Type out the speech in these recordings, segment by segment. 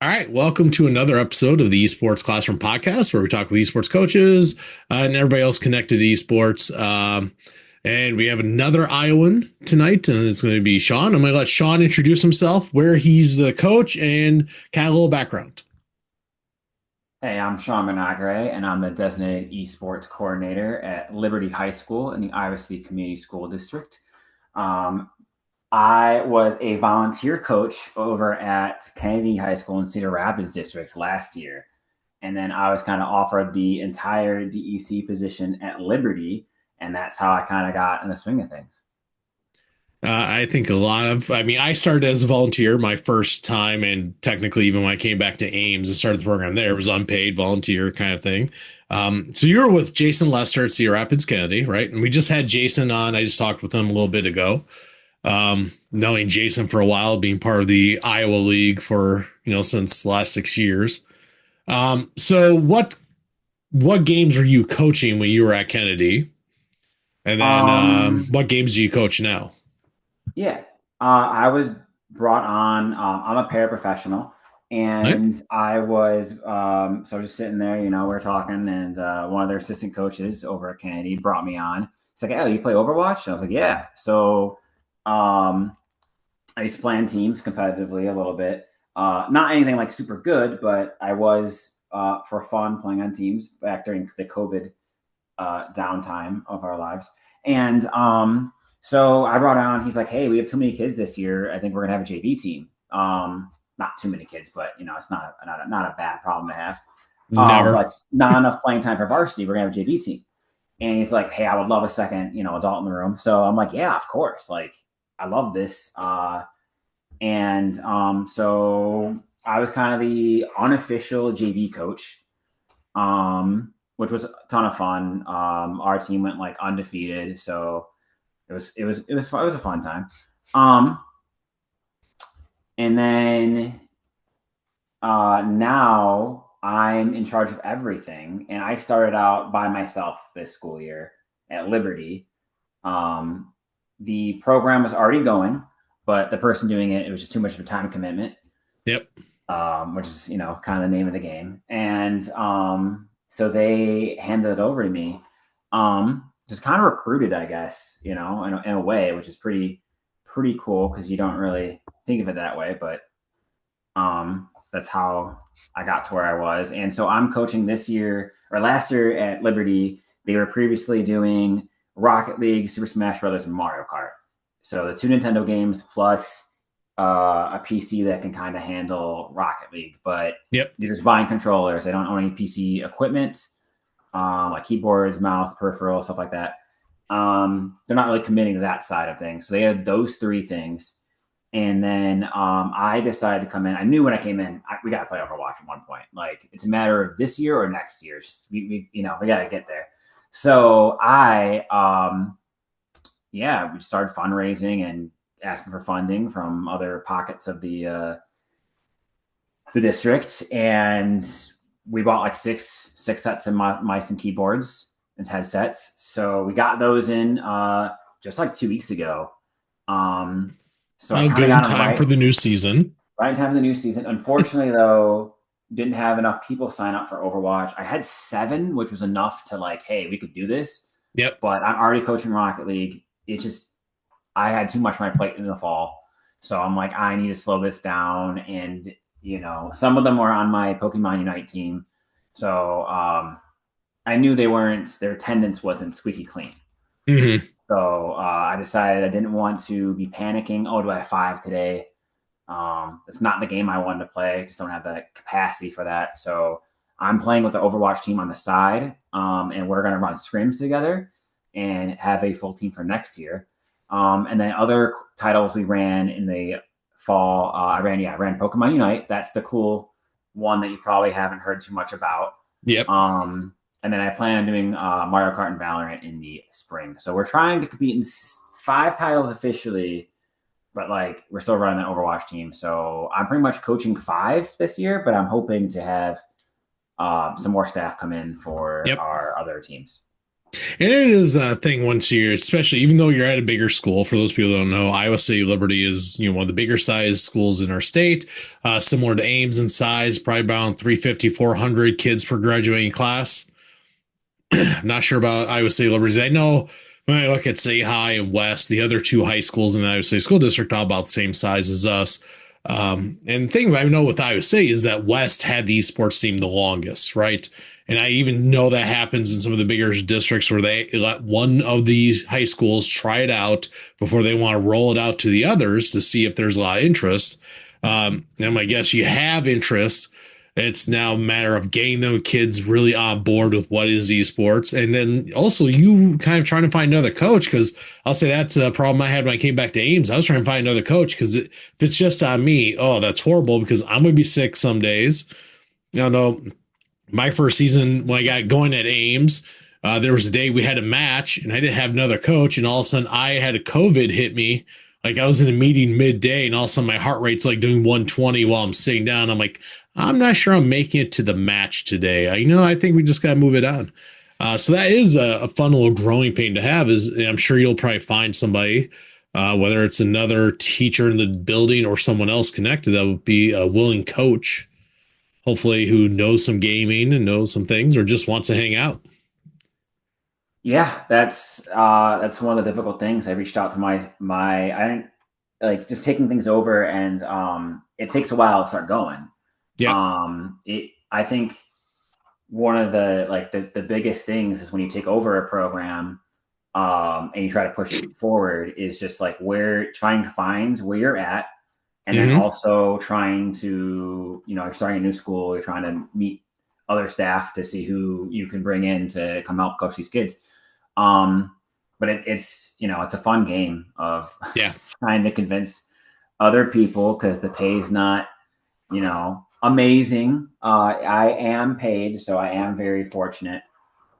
All right, welcome to another episode of the Esports Classroom Podcast, where we talk with esports coaches and everybody else connected to esports. And we have another Iowan tonight, and it's going to be Sean. I'm going to let Sean introduce himself, where he's the coach, and kind of a little background. Hey, I'm Sean Mignagaray, and I'm the designated Esports Coordinator at Liberty High School in the Iowa City Community School District. Um, I was a volunteer coach over at Kennedy High School in Cedar Rapids District last year. And then I was kind of offered the entire DEC position at Liberty, and that's how I kind of got in the swing of things. I think I started as a volunteer my first time, and technically, even when I came back to Ames and started the program there, it was unpaid volunteer kind of thing. So you were with Jason Lester at Cedar Rapids Kennedy, right? And we just had Jason on. I just talked with him a little bit ago. Knowing Jason for a while, being part of the Iowa League for, since the last 6 years. So what games were you coaching when you were at Kennedy? And then what games do you coach now? Yeah, I was brought on. I'm a paraprofessional, Right? and I was so I was just sitting there. We were talking, and one of their assistant coaches over at Kennedy brought me on. He's like, "Oh, you play Overwatch?" And I was like, "Yeah." So I used to play on teams competitively a little bit. Not anything like super good, but I was for fun playing on teams back during the COVID downtime of our lives, and so I brought on. He's like, "Hey, we have too many kids this year. I think we're gonna have a JV team. Not too many kids, but it's not a bad problem to have. Never. But not enough playing time for varsity. We're gonna have a JV team." And he's like, "Hey, I would love a second, adult in the room." So I'm like, "Yeah, of course. Like, I love this." So I was kind of the unofficial JV coach, which was a ton of fun. Our team went like undefeated, so it was a fun time. Um, and then now I'm in charge of everything, and I started out by myself this school year at Liberty. Um, the program was already going, but the person doing it was just too much of a time commitment. Yep. Which is kind of the name of the game, and so they handed it over to me. Just kind of recruited, I guess, in a way, which is pretty cool because you don't really think of it that way, but that's how I got to where I was. And so I'm coaching this year or last year at Liberty. They were previously doing Rocket League, Super Smash Brothers, and Mario Kart. So the two Nintendo games plus a PC that can kind of handle Rocket League, but Yep. you're just buying controllers. They don't own any PC equipment, like keyboards, mouse, peripheral, stuff like that. They're not really committing to that side of things. So they had those three things. And then I decided to come in. I knew when I came in, we got to play Overwatch at one point. Like, it's a matter of this year or next year. It's just we got to get there. So we started fundraising and asking for funding from other pockets of the district, and we bought like six sets of mice and keyboards and headsets. So we got those in just like 2 weeks ago. So I Oh, kind of good in got them time for the new season. right in time for the new season. Unfortunately, though, didn't have enough people sign up for Overwatch. I had 7, which was enough to like, hey, we could do this. Yep. But I'm already coaching Rocket League. It's just I had too much on my plate in the fall. So I'm like, I need to slow this down. And, some of them were on my Pokemon Unite team. So I knew their attendance wasn't squeaky clean. Mm-hmm. So I decided I didn't want to be panicking. Oh, do I have 5 today? It's not the game I wanted to play. I just don't have the capacity for that. So I'm playing with the Overwatch team on the side, and we're going to run scrims together and have a full team for next year. And then other titles we ran in the fall, I ran Pokemon Unite. That's the cool one that you probably haven't heard too much about. Yep. And then I plan on doing Mario Kart and Valorant in the spring. So we're trying to compete in 5 titles officially, but like we're still running an Overwatch team. So I'm pretty much coaching 5 this year, but I'm hoping to have some more staff come in for Yep. our other teams. And it is a thing once you're, especially even though you're at a bigger school. For those people who don't know, Iowa City Liberty is one of the bigger size schools in our state, similar to Ames in size, probably around 350, 400 kids per graduating class. I'm not sure about Iowa City Liberty. I know when I look at say High and West, the other two high schools in the Iowa City School District are about the same size as us. And the thing I know with Iowa City is that West had the esports team the longest, right? And I even know that happens in some of the bigger districts where they let one of these high schools try it out before they want to roll it out to the others to see if there's a lot of interest. And I guess you have interest. It's now a matter of getting them kids really on board with what is esports. And then also you kind of trying to find another coach, because I'll say that's a problem I had when I came back to Ames. I was trying to find another coach because if it's just on me, oh, that's horrible because I'm going to be sick some days. You know, my first season when I got going at Ames, there was a day we had a match and I didn't have another coach, and all of a sudden I had a COVID hit me. Like I was in a meeting midday, and all of a sudden my heart rate's like doing 120 while I'm sitting down. I'm like, I'm not sure I'm making it to the match today. I think we just got to move it on. So that is a fun little growing pain to have. Is I'm sure you'll probably find somebody, whether it's another teacher in the building or someone else connected, that would be a willing coach, hopefully who knows some gaming and knows some things, or just wants to hang out. Yeah, that's one of the difficult things. I reached out to my I didn't like just taking things over, and it takes a while to start going. Yep. I think one of the biggest things is when you take over a program, and you try to push it forward, is just like where trying to find where you're at, and then Mm-hmm. also trying to, you're starting a new school, you're trying to meet other staff to see who you can bring in to come help coach these kids. But it's a fun game of Yeah. trying to convince other people, because the pay is not, amazing. I am paid, so I am very fortunate.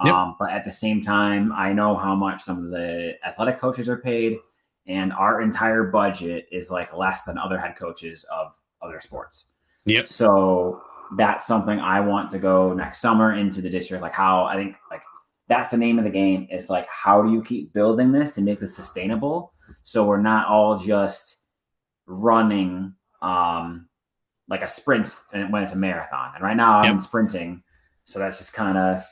Yep. But at the same time, I know how much some of the athletic coaches are paid, and our entire budget is like less than other head coaches of other sports. Yep. So that's something I want to go next summer into the district. Like how I think like that's the name of the game, is like, how do you keep building this to make this sustainable? So we're not all just running like a sprint and when it's a marathon. And right now I'm Yep. sprinting. So that's just kind of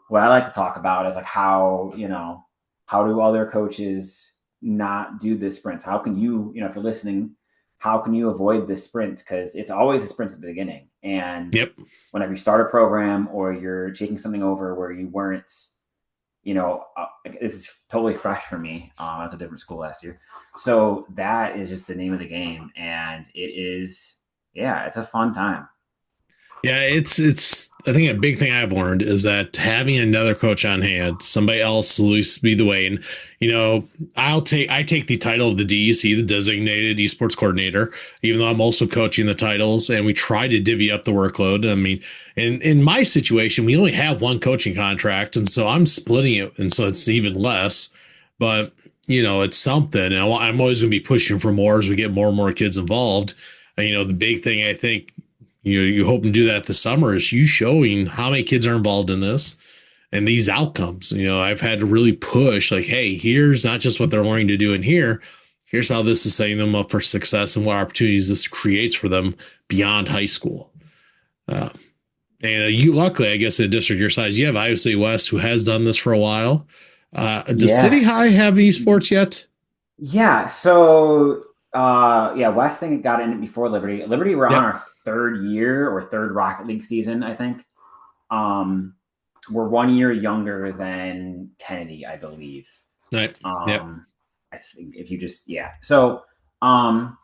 what I like to talk about, is like how do other coaches not do this sprint? How can you, if you're listening, how can you avoid this sprint? Because it's always a sprint at the beginning. And Yep. whenever you start a program or you're taking something over where you weren't, this is totally fresh for me. I was a different school last year. So that is just the name of the game. And it's a fun time. Yeah, it's I think a big thing I've learned is that having another coach on hand, somebody else to at least be the way. And I take the title of the DEC, the designated Esports Coordinator, even though I'm also coaching the titles, and we try to divvy up the workload. I mean, in my situation, we only have one coaching contract, and so I'm splitting it, and so it's even less. But it's something. And I'm always going to be pushing for more as we get more and more kids involved. And, the big thing I think you hope to do that this summer is you showing how many kids are involved in this and these outcomes. I've had to really push like, hey, here's not just what they're learning to do in here. Here's how this is setting them up for success and what opportunities this creates for them beyond high school. Uh, and you, luckily, I guess, in a district your size, you have Iowa City West, who has done this for a while. Does Yeah. City High have esports yet? Yeah. So, West thing got in it before Liberty. Liberty, we're on Yep. our third year or third Rocket League season, I think. Um, we're 1 year younger than Kennedy, I believe. Right. Yep. I think if you just, So, um,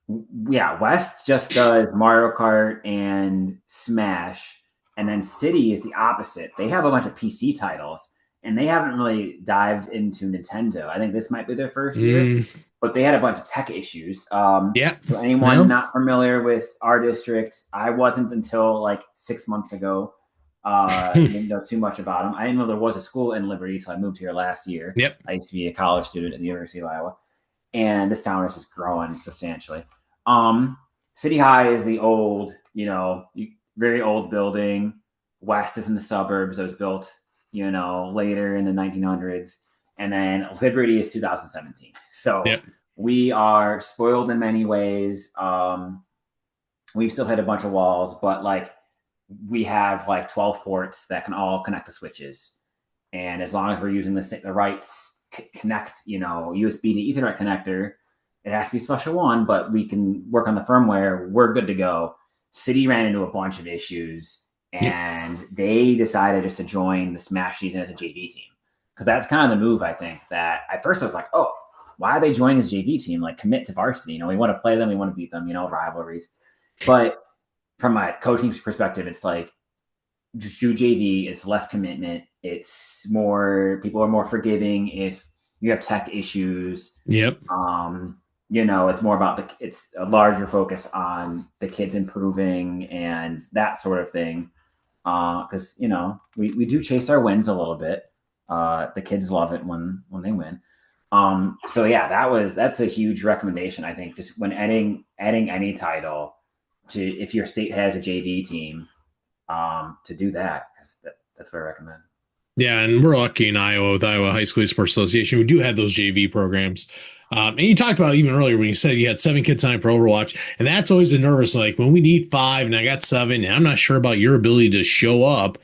West just does Mario Kart and Smash, and then City is the opposite. They have a bunch of PC titles, and they haven't really dived into Nintendo. I think this might be their first year, Mm, but they had a bunch of tech issues. yeah. So anyone Well, not familiar with our district, I wasn't until like 6 months ago. Didn't know too much about them. I didn't know there was a school in Liberty until I moved here last year. yep. I used to be a college student at the University of Iowa, and this town is just growing substantially. City High is the old, very old building. West is in the suburbs. It was built later in the 1900s. And then Liberty is 2017. So Yep. we are spoiled in many ways. We've still hit a bunch of walls, but like we have like 12 ports that can all connect to switches. And as long as we're using the right connect, USB to Ethernet connector, it has to be special one, but we can work on the firmware. We're good to go. City ran into a bunch of issues, Yep. and they decided just to join the Smash season as a JV team, because that's kind of the move. I think that at first I was like, oh, why are they joining this JV team? Like, commit to varsity. We want to play them, we want to beat them. Rivalries. But from my coaching perspective, it's like just do JV. It's less commitment. It's more, people are more forgiving if you have tech issues. Yep. It's more about it's a larger focus on the kids improving and that sort of thing. Because we do chase our wins a little bit. The kids love it when they win. So yeah, that's a huge recommendation. I think just when adding any title to, if your state has a JV team, to do that, because that's what I recommend. Yeah, and we're lucky in Iowa with Iowa High School Sports Association. We do have those JV programs. And you talked about even earlier when you said you had 7 kids signed for Overwatch, and that's always the nervous. Like when we need 5 and I got 7, and I'm not sure about your ability to show up.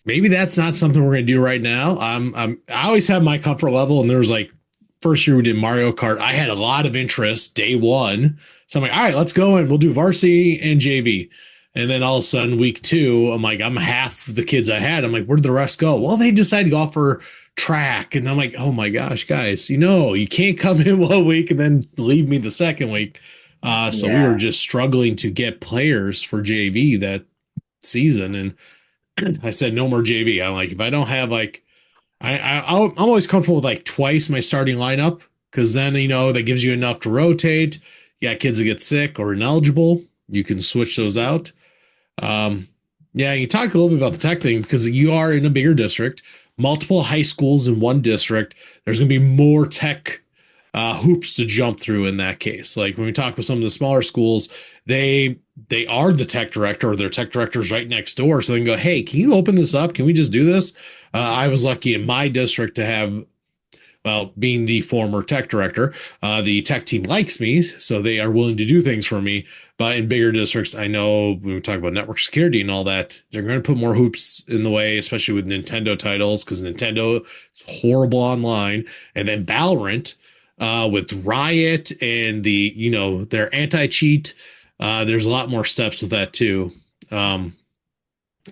Maybe that's not something we're going to do right now. I always have my comfort level, and there was like first year we did Mario Kart. I had a lot of interest day one, so I'm like, all right, let's go and we'll do varsity and JV. And then all of a sudden, week 2, I'm like, I'm half the kids I had. I'm like, where did the rest go? Well, they decided to go for track. And I'm like, oh my gosh, guys, you can't come in one week and then leave me the second week. So we were Yeah, just struggling to get players for JV that season. And I said, no more JV. I'm like, if I don't have like, I'm always comfortable with like twice my starting lineup, because then, that gives you enough to rotate. You got kids that get sick or ineligible. You can switch those out. Um, yeah, you talk a little bit about the tech thing because you are in a bigger district, multiple high schools in one district. There's going to be more tech hoops to jump through in that case. Like when we talk with some of the smaller schools, they are the tech director or their tech director's right next door, so they can go, "Hey, can you open this up? Can we just do this?" I was lucky in my district to have, well, being the former tech director, the tech team likes me, so they are willing to do things for me. But in bigger districts, I know when we talk about network security and all that, they're going to put more hoops in the way, especially with Nintendo titles, because Nintendo is horrible online. And then Valorant, with Riot and their anti-cheat, there's a lot more steps with that too. Um,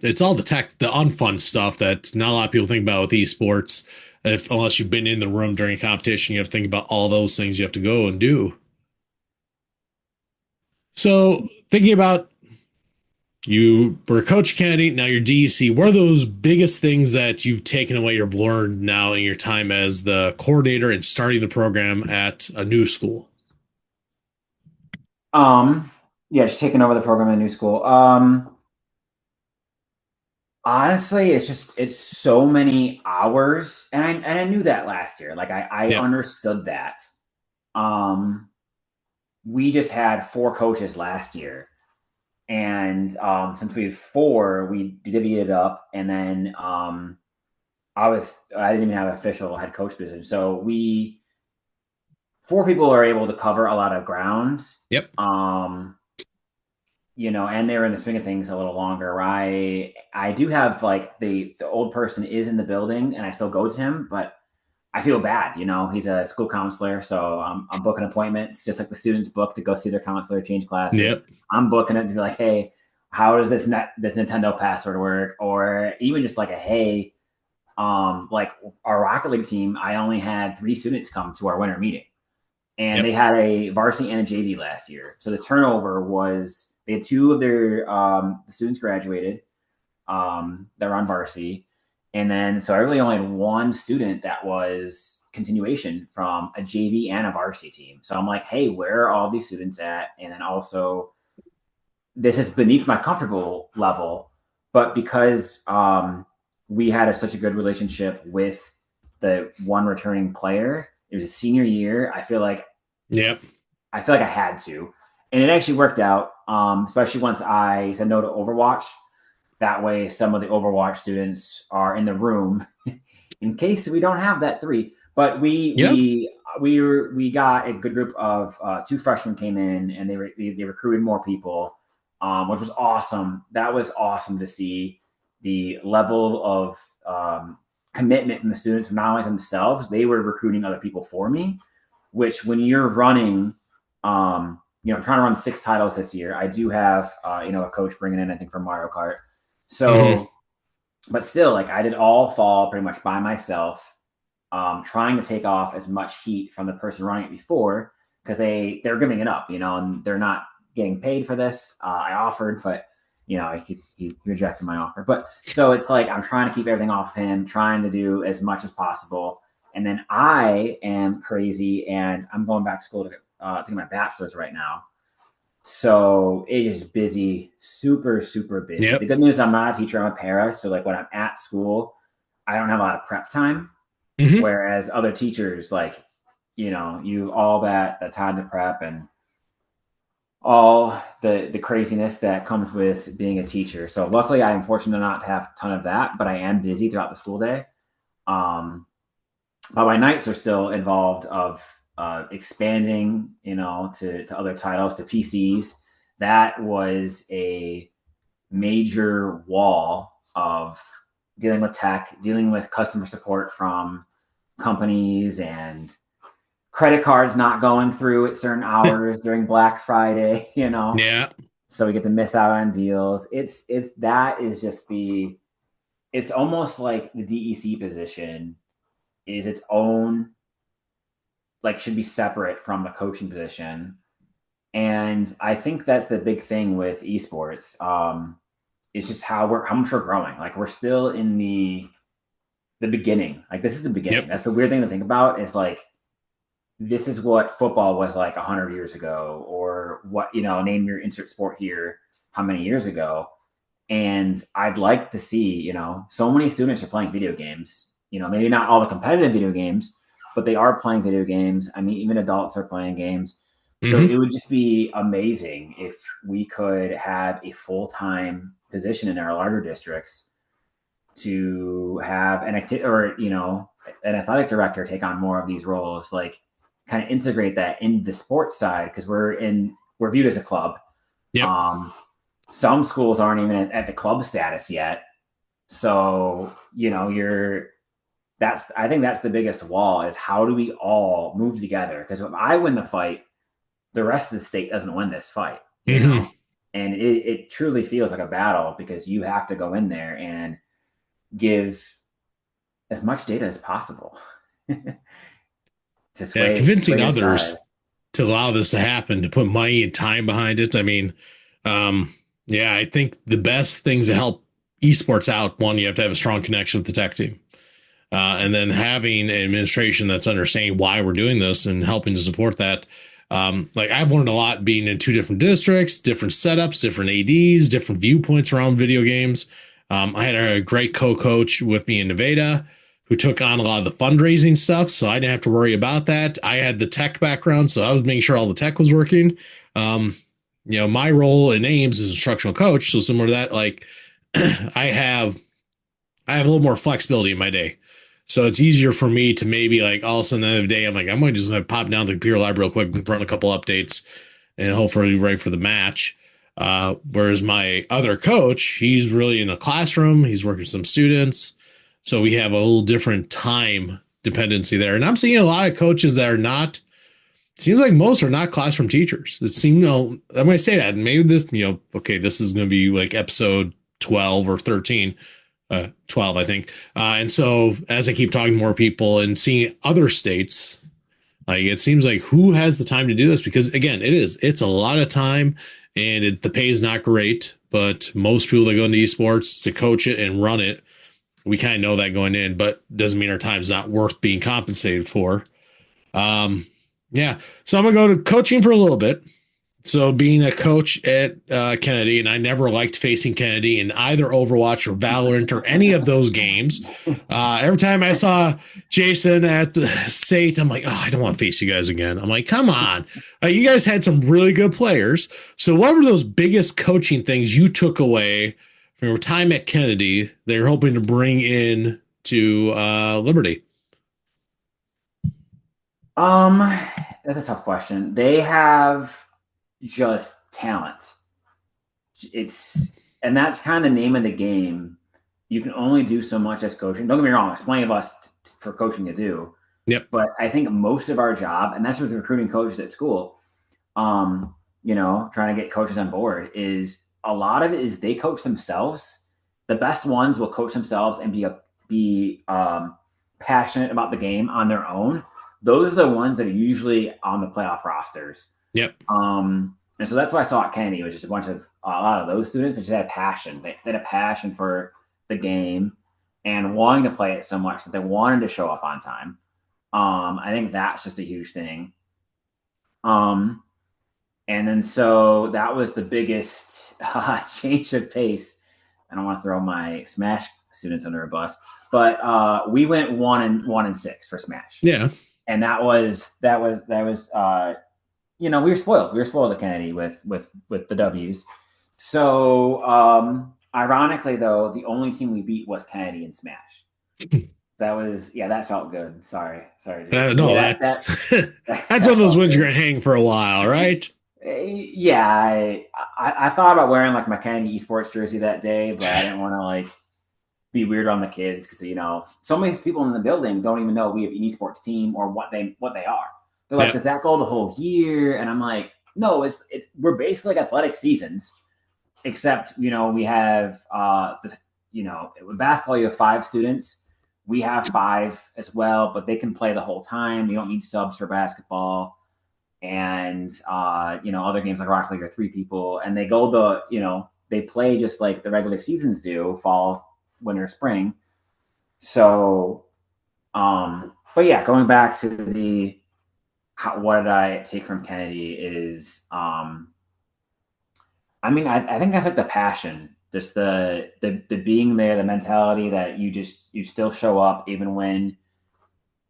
it's all the tech, the unfun stuff that not a lot of people think about with esports. If unless you've been in the room during a competition, you have to think about all those things you have to go and do. So thinking about, you were Coach Kennedy, now you're DEC. What are those biggest things that you've taken away or learned now in your time as the coordinator and starting the program at a new school? yeah, just taking over the program in the new school. Honestly, it's so many hours, and I knew that last year. Like I Yep. understood that. Um, we just had 4 coaches last year, and since we had 4, we divvied it up, and then I didn't even have an official head coach position, so we 4 people are able to cover a lot of ground. Yep. Um, and they're in the swing of things a little longer. I do have like the old person is in the building, and I still go to him, but I feel bad. He's a school counselor, so I'm booking appointments just like the students book to go see their counselor, change classes. Yep. I'm booking it to be like, hey, how does this Nintendo password work? Or even just like a hey, like our Rocket League team, I only had 3 students come to our winter meeting, and they Yep. had a varsity and a JV last year. So the turnover was they had 2 of their the students graduated that were on varsity, and then so I really only had 1 student that was continuation from a JV and a varsity team. So I'm like, hey, where are all these students at? And then also, this is beneath my comfortable level, but because we had such a good relationship with the one returning player, it was a senior year. Yep. I feel like I had to, and it actually worked out. Especially once I said no to Overwatch. That way, some of the Overwatch students are in the room in case we don't have that 3. But Yep. we got a good group of 2 freshmen came in, and they recruited more people, which was awesome. That was awesome to see the level of commitment from the students, not only themselves, they were recruiting other people for me. Which when you're running, I'm trying to run 6 titles this year. I do have a coach bringing in, I think, from Mario Kart. Mm-hmm. So, but still, like I did all fall pretty much by myself, trying to take off as much heat from the person running it before, because they're giving it up, and they're not getting paid for this. I offered, but he rejected my offer. But so it's like I'm trying to keep everything off him, trying to do as much as possible. And then I am crazy, and I'm going back to school to get my bachelor's right now. So it is busy, super, super busy. The Yep. good news, I'm not a teacher, I'm a para. So like when I'm at school, I don't have a lot of prep time. Mm-hmm. Whereas other teachers, like, you all that time to prep and all the craziness that comes with being a teacher. So luckily I'm fortunate not to have a ton of that, but I am busy throughout the school day. But my nights are still involved of expanding, to other titles, to PCs. That was a major wall of dealing with tech, dealing with customer support from companies, and credit cards not going through at certain hours during Black Friday, Yeah. so we get to miss out on deals. That is just it's almost like the DEC position is its own, like should be separate from the coaching position. And I think that's the big thing with esports. It's just how much we're growing. Like we're still in the beginning. Like this is the beginning. Yep. That's the weird thing to think about, is like this is what football was like 100 years ago, or what, name your insert sport here, how many years ago. And I'd like to see, so many students are playing video games, maybe not all the competitive video games, but they are playing video games. I mean, even adults are playing games. So Mm-hmm. it would just be amazing if we could have a full-time position in our larger districts to have an an athletic director take on more of these roles, like kind of integrate that in the sports side, because we're viewed as a club. Yep. Some schools aren't even at the club status yet. So, I think that's the biggest wall, is how do we all move together? Because if I win the fight, the rest of the state doesn't win this fight, Mm-hmm. and it truly feels like a battle, because you have to go in there and give as much data as possible to Yeah. sway Convincing your side. others to allow this to happen, to put money and time behind it. I mean, yeah, I think the best things to help esports out, one, you have to have a strong connection with the tech team. And then having an administration that's understanding why we're doing this and helping to support that. Like I've learned a lot being in 2 different districts, different setups, different ADs, different viewpoints around video games. I had a great co-coach with me in Nevada who took on a lot of the fundraising stuff, so I didn't have to worry about that. I had the tech background, so I was making sure all the tech was working. Um, my role in Ames is instructional coach, so similar to that, like I have I have a little more flexibility in my day. So it's easier for me to maybe like all of a sudden the other day, I'm like, I'm going to just gonna pop down to the computer lab real quick and run a couple updates and hopefully be ready for the match. Whereas my other coach, he's really in a classroom, he's working with some students. So we have a little different time dependency there. And I'm seeing a lot of coaches that are not, seems like most are not classroom teachers. It seems, I'm going to say that. Maybe this, okay, this is going to be like episode 12 or 13. 12, I think. And so as I keep talking to more people and seeing other states, like it seems like who has the time to do this? Because again, it's a lot of time, and the pay is not great, but most people that go into esports to coach it and run it, we kind of know that going in, but doesn't mean our time is not worth being compensated for. Yeah. So I'm going to go to coaching for a little bit. So being a coach at Kennedy, and I never liked facing Kennedy in either Overwatch or Valorant or any of those games. Every time I saw Jason at the state, I'm like, oh, I don't want to face you guys again. I'm like, come on. You guys had some really good players. So what were those biggest coaching things you took away from your time at Kennedy, they're hoping to bring in to Liberty? Um, that's a tough question. They have just talent. It's and that's kind of the name of the game. You can only do so much as coaching. Don't get me wrong, there's plenty of us for coaching to do. Yep. But I think most of our job, and that's with recruiting coaches at school, trying to get coaches on board, is a lot of it is they coach themselves. The best ones will coach themselves and be passionate about the game on their own. Those are the ones that are usually on the playoff rosters. Yep. And so that's what I saw at Kennedy, was just a lot of those students that just had a passion. They had a passion for the game and wanting to play it so much that they wanted to show up on time. I think that's just a huge thing. And then so that was the biggest change of pace. I don't want to throw my Smash students under a bus, but we went 1-6 for Smash. Yeah. And that was we were spoiled. We were spoiled at Kennedy with the W's. So ironically, though, the only team we beat was Kennedy in Smash. That felt good. Sorry, Jason. No, Yeah, that's that's one of those ones you're gonna hang for a while, right? Yeah, I thought about wearing like my Kennedy Esports jersey that day, but I didn't want to like be weird on the kids because so many people in the building don't even know we have an esports team or what they are. They're like, does that go the whole year? And I'm like, no, we're basically like athletic seasons, except we have with basketball you have 5 students. We have 5 as well, but they can play the whole time. You don't need subs for basketball. And other games like Rocket League are 3 people, and they go they play just like the regular seasons do, fall, winter, spring. So, but yeah, going back to what did I take from Kennedy is, I think I took the passion, just the being there, the mentality that you still show up even when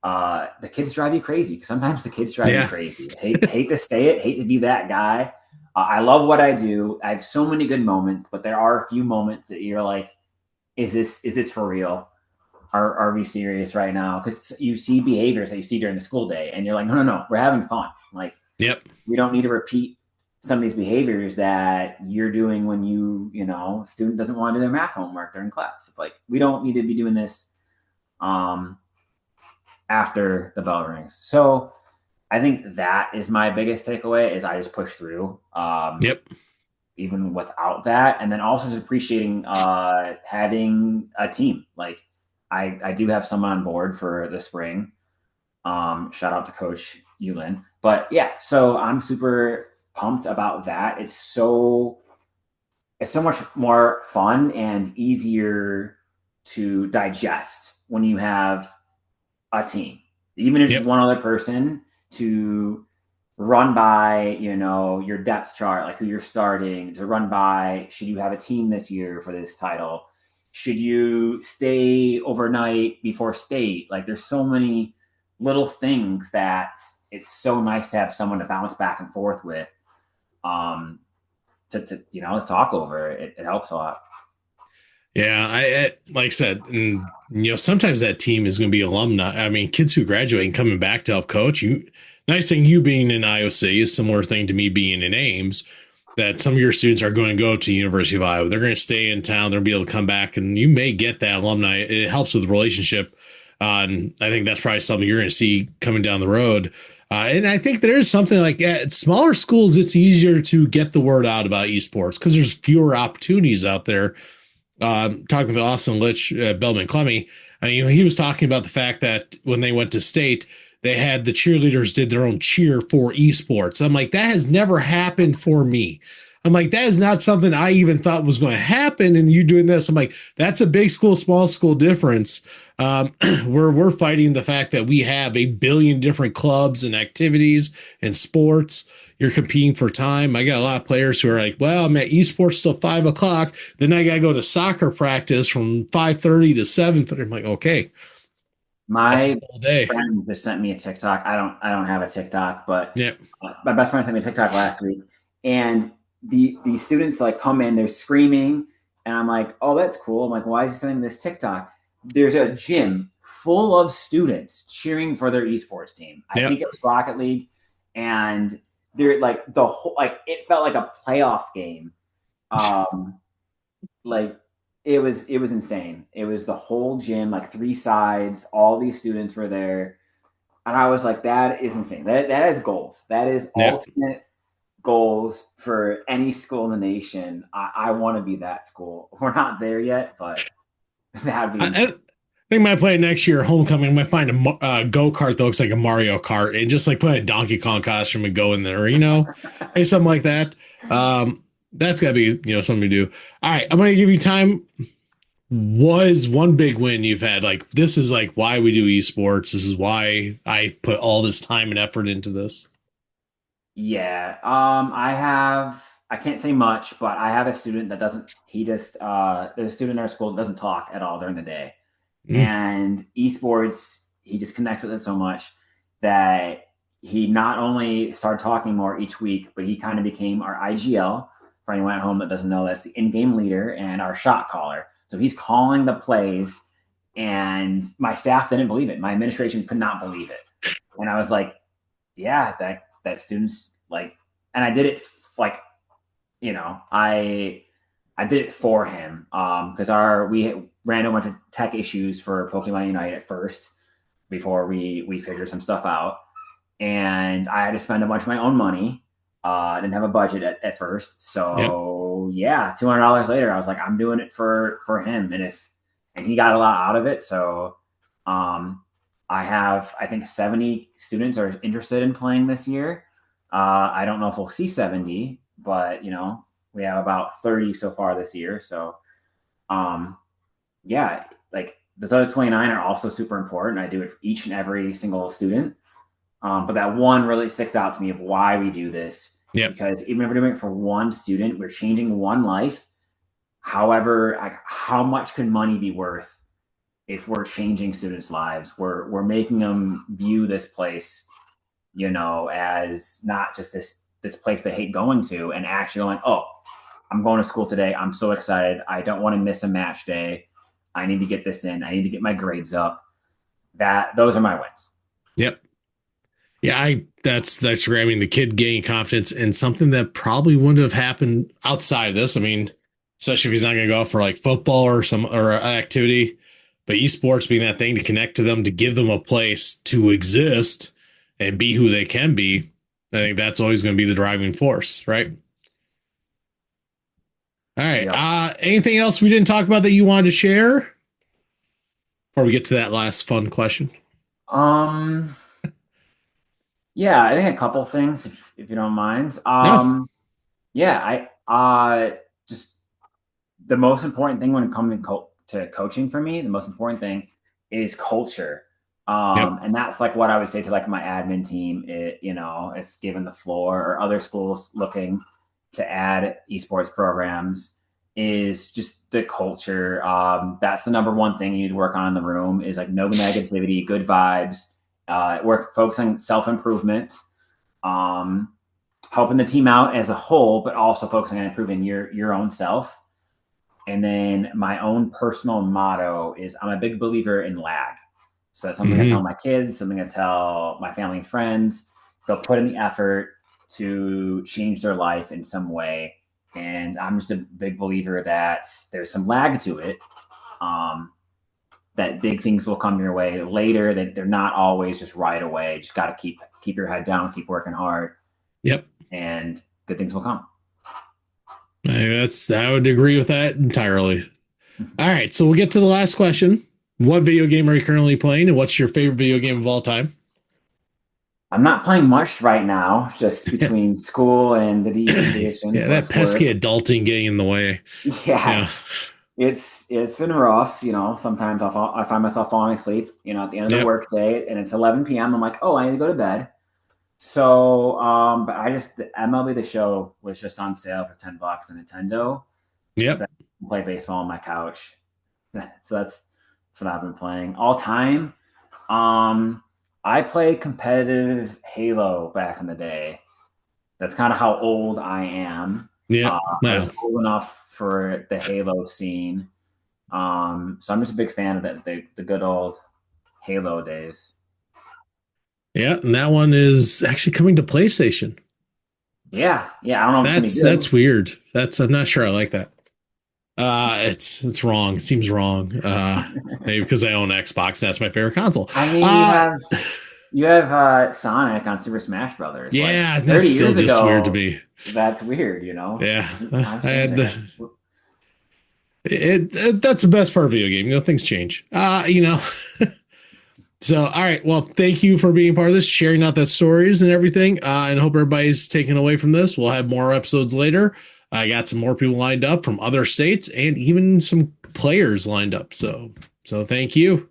the kids drive you crazy. Sometimes the kids drive you crazy. Hate to say it, hate to be that guy. I love what I do. I have so many good moments, but there are a few moments that you're like, is this for real? Are we serious right now? Because you see behaviors that you see during the school day, and you're like, no, we're having fun. Like, we don't need to repeat some of these behaviors that you're doing when student doesn't want to do their math homework during class. It's like, we don't need to be doing this after the bell rings. So I think that is my biggest takeaway, is I just push through. Even without that. And then also just appreciating having a team. Like, I do have someone on board for the spring. Shout out to Coach Yulin. But yeah, so I'm super pumped about that. It's so much more fun and easier to digest when you have a team, even if it's one other person to run by, your depth chart, like who you're starting, to run by, should you have a team this year for this title? Should you stay overnight before state? Like, there's so many little things that it's so nice to have someone to bounce back and forth with, to talk over. It helps a lot. Yeah, I like I said, and sometimes that team is going to be alumni. I mean, kids who graduate and coming back to help coach. Nice thing you being in IOC is similar thing to me being in Ames. That some of your students are going to go to University of Iowa. They're going to stay in town. They'll be able to come back, and you may get that alumni. It helps with the relationship. And I think that's probably something you're going to see coming down the road. And I think there is something like at smaller schools, it's easier to get the word out about esports because there's fewer opportunities out there. Talking with Austin Litch, Bellman Clemmy, he was talking about the fact that when they went to state, they had the cheerleaders did their own cheer for esports. I'm like, that has never happened for me. I'm like, that is not something I even thought was going to happen. And you doing this, I'm like, that's a big school, small school difference. We're fighting the fact that we have a billion different clubs and activities and sports. You're competing for time. I got a lot of players who are like, well, I'm at esports till 5:00. Then I got to go to soccer practice from 5:30 to 7:30. I'm like, okay. My friend just sent me a TikTok. I don't have a TikTok, but my best friend sent me a TikTok last week, and the students like come in, they're screaming, And I'm like, oh, that's cool. I'm like, why is he sending me this TikTok? There's a gym full of students cheering for their esports team. I Yep. think it was Rocket League, and they're like the whole like it felt like a playoff game. Um, like it was insane. It was the whole gym, like three sides. All these students were there, and I was like, that is insane. That is goals. That is Yep. ultimate goals for any school in the nation. I want to be that school. We're not there yet, but that'd be I insane. think I might play it next year. Homecoming. I might find a go kart that looks like a Mario Kart and just like put a Donkey Kong costume and go in there. Hey, something like that. That's gotta be something to do. All right, I'm gonna give you time. Was one big win you've had? Like this is like why we do esports. This is why I put all this time and effort into this. Yeah. I can't say much, but I have a student that doesn't he just there's a student in our school that doesn't talk at all during the day. Mm, And esports, he just connects with it so much that he not only started talking more each week, but he kind of became our IGL. For anyone at home that doesn't know, that's the in-game leader and our shot caller. So he's calling the plays, and my staff didn't believe it. My administration could not believe it, and I was like, "Yeah, that student's like," and I did it like, I did it for him because we ran a bunch of tech issues for Pokemon Unite at first before we figured some stuff out, and I had to spend a bunch of my own money. I didn't have a budget at first, yep. so yeah, $200 later, I was like, I'm doing it for him, and he got a lot out of it. So, um, I think 70 students are interested in playing this year. I don't know if we'll see 70, but we have about 30 so far this year. So, um, yeah, like those other 29 are also super important. I do it for each and every single student. But that one really sticks out to me of why we do this, Yep. because even if we're doing it for one student, we're changing one life. However, like how much could money be worth if we're changing students' lives? We're making them view this place, as not just this place they hate going to, and actually going, oh, I'm going to school today. I'm so excited. I don't want to miss a match day. I need to get this in. I need to get my grades up. Those are my wins. Yep. Yeah, that's great. I mean, the kid gaining confidence in something that probably wouldn't have happened outside of this. I mean, especially if he's not going to go out for like football or activity, but esports being that thing to connect to them, to give them a place to exist and be who they can be. I think that's always going to be the driving force, right? All right. Yep. Anything else we didn't talk about that you wanted to share before we get to that last fun question? Um, yeah, I think a couple things, if you don't mind. No. Yeah, just the most important thing when it comes to coaching for me, the most important thing is culture. Yep. And that's like what I would say to like my admin team, if given the floor, or other schools looking to add esports programs, is just the culture. That's the number one thing you need to work on in the room, is like no negativity, good vibes, focus on self-improvement, um, helping the team out as a whole, but also focusing on improving your own self. And then my own personal motto is, I'm a big believer in lag. So that's something I tell Mm-hmm. my kids, something I tell my family and friends. They'll put in the effort to change their life in some way. And I'm just a big believer that there's some lag to it. That big things will come your way later, that they're not always just right away. Just got to keep your head down, keep working hard, Yep. and good things will come. I would agree with that entirely. All right, so we'll get to the last question. What video game are you currently playing, and what's your favorite video game of all time? I'm not playing much right now, just between school and the DC edition Yeah, that plus pesky work. adulting getting in the way. Yeah, Yeah. it's been rough. Sometimes I find myself falling asleep. At the end of the Yep. work day, and it's 11 p.m. I'm like, oh, I need to go to bed. So, but the MLB The Show was just on sale for $10 on Nintendo, so Yep. that I can play baseball on my couch. So that's what I've been playing all time. Um, I played competitive Halo back in the day. That's kind of how old I am. Yeah. I was Wow. old enough for the Halo scene. So I'm just a big fan of the good old Halo days. Yeah, and that one is actually coming to PlayStation. Yeah, yeah. I don't know if it's gonna be That's good. weird. That's I'm not sure I like that. It's wrong. It seems wrong. Maybe because I own Xbox, that's my favorite console. I mean, Uh you have Sonic on Super Smash Brothers. Like yeah, that's 30 still years just weird to ago, me. that's weird. Yeah, Times I change, had I guess. that's the best part of video game. Things change. So, all right. Well, thank you for being part of this, sharing out that stories and everything. And hope everybody's taken away from this. We'll have more episodes later. I got some more people lined up from other states and even some players lined up. So thank you.